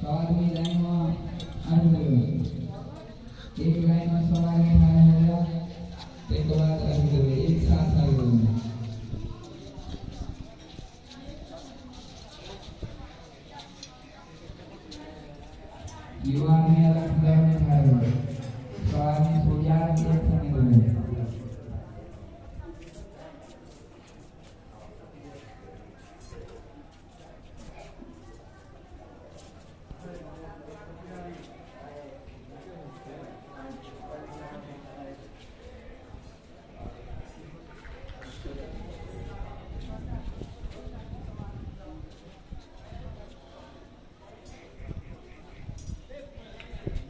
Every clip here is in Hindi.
आदमी लाइन में एक लाइन में सब आगे खड़े हो गया, एक बार एक साथ आगे युवा में अलग में खड़े हो, सब आदमी सो जा के एक समय हो।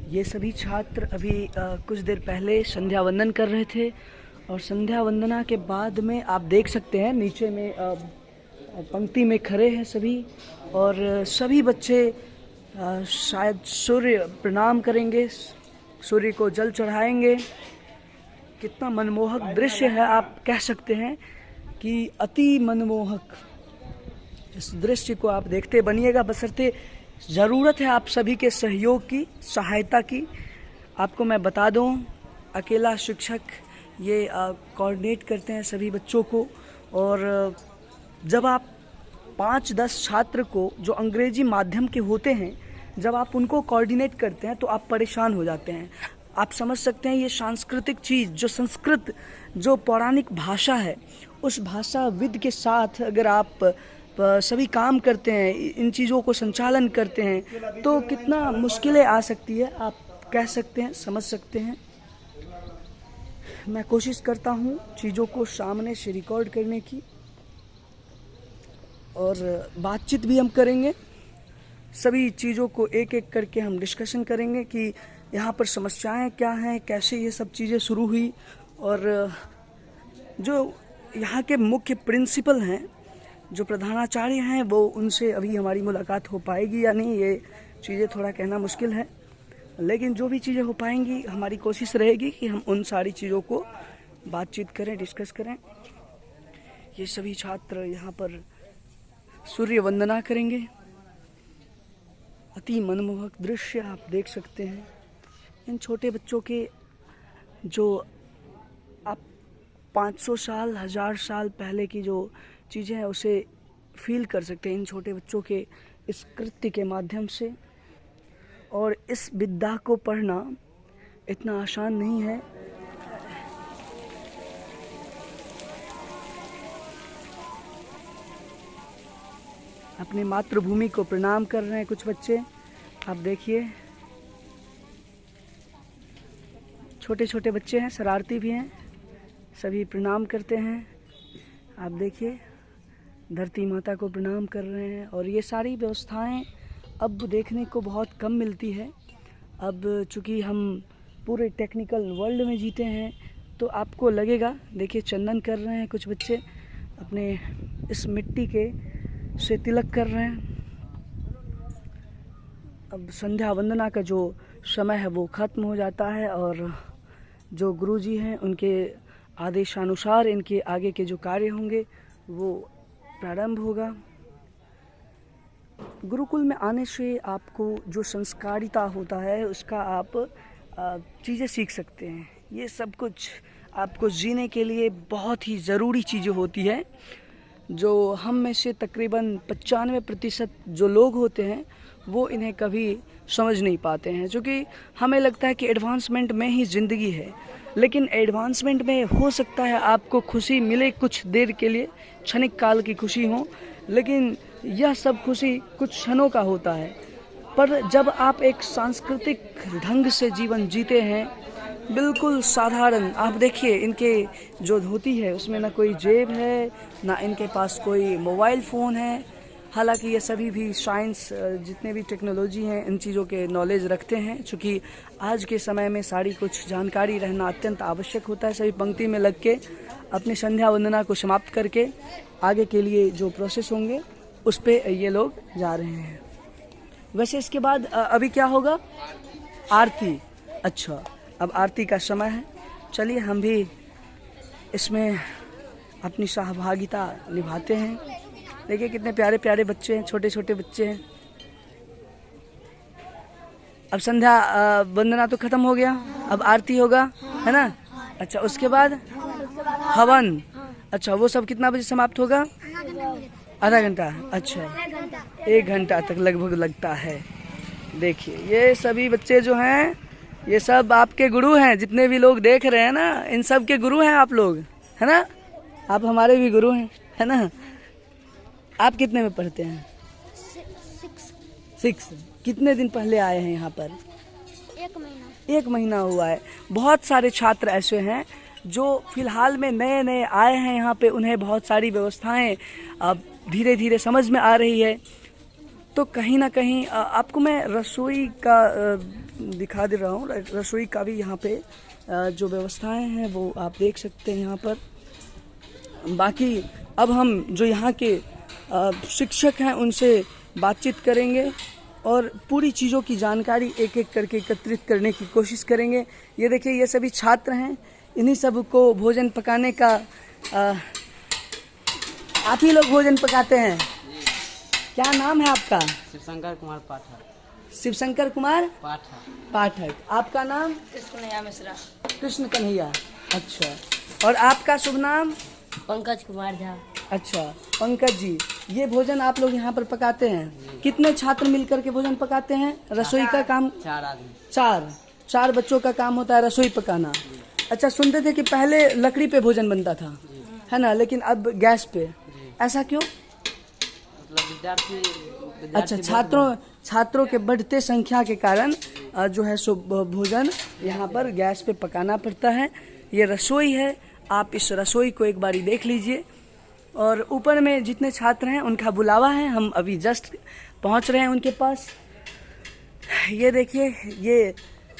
ये सभी छात्र अभी कुछ देर पहले संध्या वंदन कर रहे थे और संध्या वंदना के बाद में आप देख सकते हैं नीचे में पंक्ति में खड़े हैं सभी और सभी बच्चे शायद सूर्य प्रणाम करेंगे, सूर्य को जल चढ़ाएंगे। कितना मनमोहक दृश्य है, आप कह सकते हैं कि अति मनमोहक। इस दृश्य को आप देखते बनिएगा, बशर्ते ज़रूरत है आप सभी के सहयोग की, सहायता की। आपको मैं बता दूं, अकेला शिक्षक ये कोऑर्डिनेट करते हैं सभी बच्चों को। और जब आप 5-10 छात्र को जो अंग्रेजी माध्यम के होते हैं, जब आप उनको कोऑर्डिनेट करते हैं तो आप परेशान हो जाते हैं। आप समझ सकते हैं ये सांस्कृतिक चीज़, जो संस्कृत, जो पौराणिक भाषा है, उस भाषा विद के साथ अगर आप सभी काम करते हैं, इन चीज़ों को संचालन करते हैं, तो कितना मुश्किलें आ सकती है, आप कह सकते हैं, समझ सकते हैं। मैं कोशिश करता हूँ चीज़ों को सामने से रिकॉर्ड करने की और बातचीत भी हम करेंगे। सभी चीज़ों को एक एक करके हम डिस्कशन करेंगे कि यहाँ पर समस्याएं क्या हैं, कैसे ये सब चीज़ें शुरू हुई और जो यहाँ के मुख्य प्रिंसिपल हैं, जो प्रधानाचार्य हैं, वो उनसे अभी हमारी मुलाकात हो पाएगी या नहीं, ये चीज़ें थोड़ा कहना मुश्किल है। लेकिन जो भी चीज़ें हो पाएंगी, हमारी कोशिश रहेगी कि हम उन सारी चीज़ों को बातचीत करें, डिस्कस करें। ये सभी छात्र यहाँ पर सूर्य वंदना करेंगे। अति मनमोहक दृश्य आप देख सकते हैं। इन छोटे बच्चों के जो आप 500 साल, 1000 साल पहले की जो चीज़ें हैं उसे फील कर सकते हैं इन छोटे बच्चों के इस कृत्य के माध्यम से। और इस विद्या को पढ़ना इतना आसान नहीं है। अपनी मातृभूमि को प्रणाम कर रहे हैं कुछ बच्चे, आप देखिए। छोटे छोटे बच्चे हैं, शरारती भी हैं, सभी प्रणाम करते हैं। आप देखिए, धरती माता को प्रणाम कर रहे हैं। और ये सारी व्यवस्थाएं अब देखने को बहुत कम मिलती है। अब चूँकि हम पूरे टेक्निकल वर्ल्ड में जीते हैं तो आपको लगेगा, देखिए चंदन कर रहे हैं कुछ बच्चे, अपने इस मिट्टी के से तिलक कर रहे हैं। अब संध्या वंदना का जो समय है वो ख़त्म हो जाता है और जो गुरुजी हैं उनके आदेशानुसार इनके आगे के जो कार्य होंगे वो प्रारंभ होगा। गुरुकुल में आने से आपको जो संस्कारिता होता है उसका आप चीज़ें सीख सकते हैं। ये सब कुछ आपको जीने के लिए बहुत ही ज़रूरी चीज़ें होती है, जो हम में से तकरीबन 95% जो लोग होते हैं वो इन्हें कभी समझ नहीं पाते हैं। क्योंकि हमें लगता है कि एडवांसमेंट में ही ज़िंदगी है, लेकिन एडवांसमेंट में हो सकता है आपको खुशी मिले कुछ देर के लिए, क्षणिक काल की खुशी हो, लेकिन यह सब खुशी कुछ क्षणों का होता है। पर जब आप एक सांस्कृतिक ढंग से जीवन जीते हैं, बिल्कुल साधारण, आप देखिए इनके जो धोती है उसमें ना कोई जेब है, ना इनके पास कोई मोबाइल फ़ोन है। हालांकि ये सभी भी साइंस, जितने भी टेक्नोलॉजी हैं, इन चीज़ों के नॉलेज रखते हैं। चूँकि आज के समय में सारी कुछ जानकारी रहना अत्यंत आवश्यक होता है। सभी पंक्ति में लग के अपनी संध्या वंदना को समाप्त करके आगे के लिए जो प्रोसेस होंगे उस पे ये लोग जा रहे हैं। वैसे इसके बाद अभी क्या होगा? आरती। अच्छा, अब आरती का समय है। चलिए हम भी इसमें अपनी सहभागिता निभाते हैं। देखिए कितने प्यारे प्यारे बच्चे हैं, छोटे छोटे बच्चे हैं। अब संध्या वंदना तो खत्म हो गया, अब आरती होगा, है ना? अच्छा, उसके बाद हवन। अच्छा, वो सब कितना बजे समाप्त होगा? आधा घंटा। अच्छा, 1 घंटा तक लगभग लगता है। देखिए, ये सभी बच्चे जो हैं, ये सब आपके गुरु हैं। जितने भी लोग देख रहे हैं ना, इन सब के गुरु हैं आप लोग, है ना? आप हमारे भी गुरु हैं, है ना? आप कितने में पढ़ते हैं? 6। कितने दिन पहले आए हैं यहाँ पर? 1 महीना। 1 महीना हुआ है। बहुत सारे छात्र ऐसे हैं जो फिलहाल में नए नए आए हैं यहाँ पे, उन्हें बहुत सारी व्यवस्थाएं अब धीरे धीरे समझ में आ रही है। तो कहीं ना कहीं आपको मैं रसोई का दिखा दे रहा हूँ। रसोई का भी यहाँ पे जो व्यवस्थाएं हैं वो आप देख सकते हैं यहाँ पर। बाकी अब हम जो यहाँ के शिक्षक हैं उनसे बातचीत करेंगे और पूरी चीज़ों की जानकारी एक एक करके एकत्रित करने की कोशिश करेंगे। ये देखिए, ये सभी छात्र हैं, इन्हीं सब को भोजन पकाने का आप ही लोग भोजन पकाते हैं? क्या नाम है आपका? शिवशंकर कुमार पाठक। शिवशंकर कुमार पाठक। आपका नाम? कृष्ण कन्हैया मिश्रा। कृष्ण कन्हैया। अच्छा, और आपका शुभ नाम? पंकज कुमार झा। अच्छा, पंकज जी, ये भोजन आप लोग यहाँ पर पकाते हैं? कितने छात्र मिलकर के भोजन पकाते हैं? रसोई का काम 4 आदमी। 4 बच्चों का काम होता है रसोई पकाना। अच्छा, सुनते थे कि पहले लकड़ी पे भोजन बनता था, है ना, लेकिन अब गैस पे, ऐसा क्यों? मतलब विद्यार्थी अच्छा, छात्रों के बढ़ते संख्या के कारण जो है सो भोजन यहाँ पर गैस पे पकाना पड़ता है। ये रसोई है, आप इस रसोई को एक बारी देख लीजिए। और ऊपर में जितने छात्र हैं उनका बुलावा है, हम अभी जस्ट पहुँच रहे हैं उनके पास। ये देखिए, ये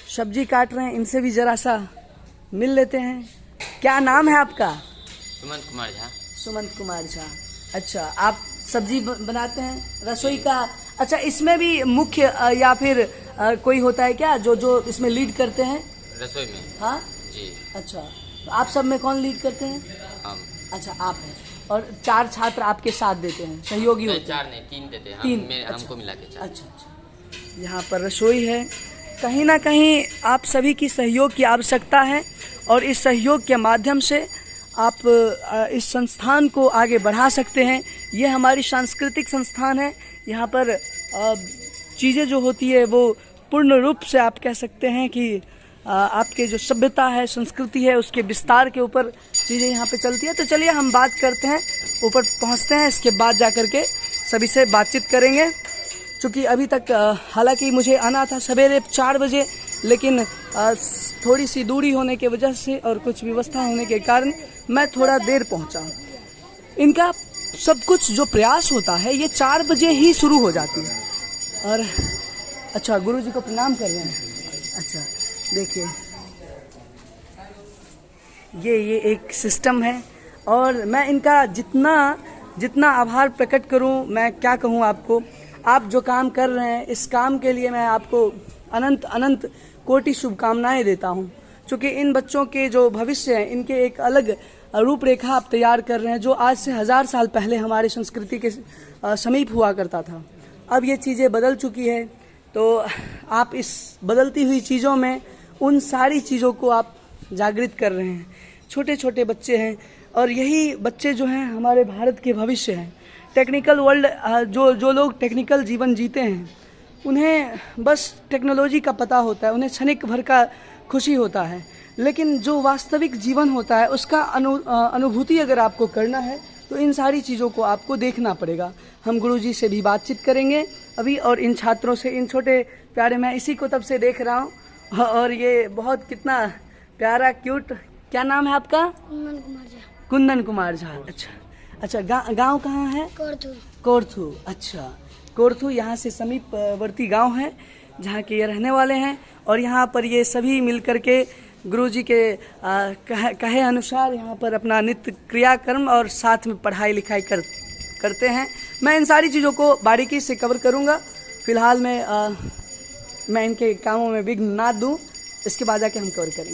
सब्जी काट रहे हैं, इनसे भी जरा सा मिल लेते हैं। क्या नाम है आपका? सुमंत कुमार झा। सुमंत कुमार झा। अच्छा, आप सब्जी बनाते हैं, रसोई का? अच्छा, इसमें भी मुख्य या फिर कोई होता है क्या जो इसमें लीड करते हैं रसोई में? हाँ जी। अच्छा, तो आप सब में कौन लीड करते हैं? हम। अच्छा, आप हैं। और 4 छात्र आपके साथ देते हैं, सहयोगी होते हैं? 4 नहीं, 3 देते हैं। 3? अच्छा, हमको मिला के 4। अच्छा। यहाँ पर रसोई है। कहीं ना कहीं आप सभी की सहयोग की आवश्यकता है और इस सहयोग के माध्यम से आप इस संस्थान को आगे बढ़ा सकते हैं। ये हमारी सांस्कृतिक संस्थान है। यहाँ पर चीज़ें जो होती है वो पूर्ण रूप से आप कह सकते हैं कि आपके जो सभ्यता है, संस्कृति है, उसके विस्तार के ऊपर चीज़ें यहाँ पे चलती है। तो चलिए हम बात करते हैं, ऊपर पहुँचते हैं, इसके बाद जा कर के सभी से बातचीत करेंगे। क्योंकि अभी तक हालांकि मुझे आना था सवेरे 4 बजे, लेकिन थोड़ी सी दूरी होने की वजह से और कुछ व्यवस्था होने के कारण मैं थोड़ा देर पहुंचा। इनका सब कुछ जो प्रयास होता है ये 4 बजे ही शुरू हो जाती है। और अच्छा, गुरुजी को प्रणाम कर रहे हैं। अच्छा, देखिए, ये एक सिस्टम है और मैं इनका जितना आभार प्रकट करूं, मैं क्या कहूं आपको। आप जो काम कर रहे हैं, इस काम के लिए मैं आपको अनंत कोटि शुभकामनाएं देता हूं। क्योंकि इन बच्चों के जो भविष्य हैं, इनके एक अलग रूपरेखा आप तैयार कर रहे हैं, जो आज से 1000 साल पहले हमारी संस्कृति के समीप हुआ करता था। अब ये चीज़ें बदल चुकी है, तो आप इस बदलती हुई चीज़ों में उन सारी चीज़ों को आप जागृत कर रहे हैं। छोटे छोटे बच्चे हैं और यही बच्चे जो हैं हमारे भारत के भविष्य हैं। टेक्निकल वर्ल्ड, जो लोग टेक्निकल जीवन जीते हैं, उन्हें बस टेक्नोलॉजी का पता होता है, उन्हें क्षणिक भर का खुशी होता है। लेकिन जो वास्तविक जीवन होता है उसका अनुभूति अगर आपको करना है तो इन सारी चीज़ों को आपको देखना पड़ेगा। हम गुरुजी से भी बातचीत करेंगे अभी, और इन छात्रों से, इन छोटे प्यारे, मैं इसी को तब से देख रहा हूँ और ये बहुत कितना प्यारा क्यूट। क्या नाम है आपका? कुंदन कुमार झा। कुंदन कुमार झा। अच्छा, गांव कहाँ है? कोरथू। अच्छा, कोरथू यहाँ से समीपवर्ती गांव है जहाँ के ये रहने वाले हैं। और यहाँ पर ये सभी मिलकर के गुरुजी के कहे अनुसार यहाँ पर अपना नित्य क्रियाकर्म और साथ में पढ़ाई लिखाई करते हैं। मैं इन सारी चीज़ों को बारीकी से कवर करूँगा। फिलहाल मैं इनके कामों में विघ्न ना दूँ, इसके बाद जाके हम कवर करेंगे।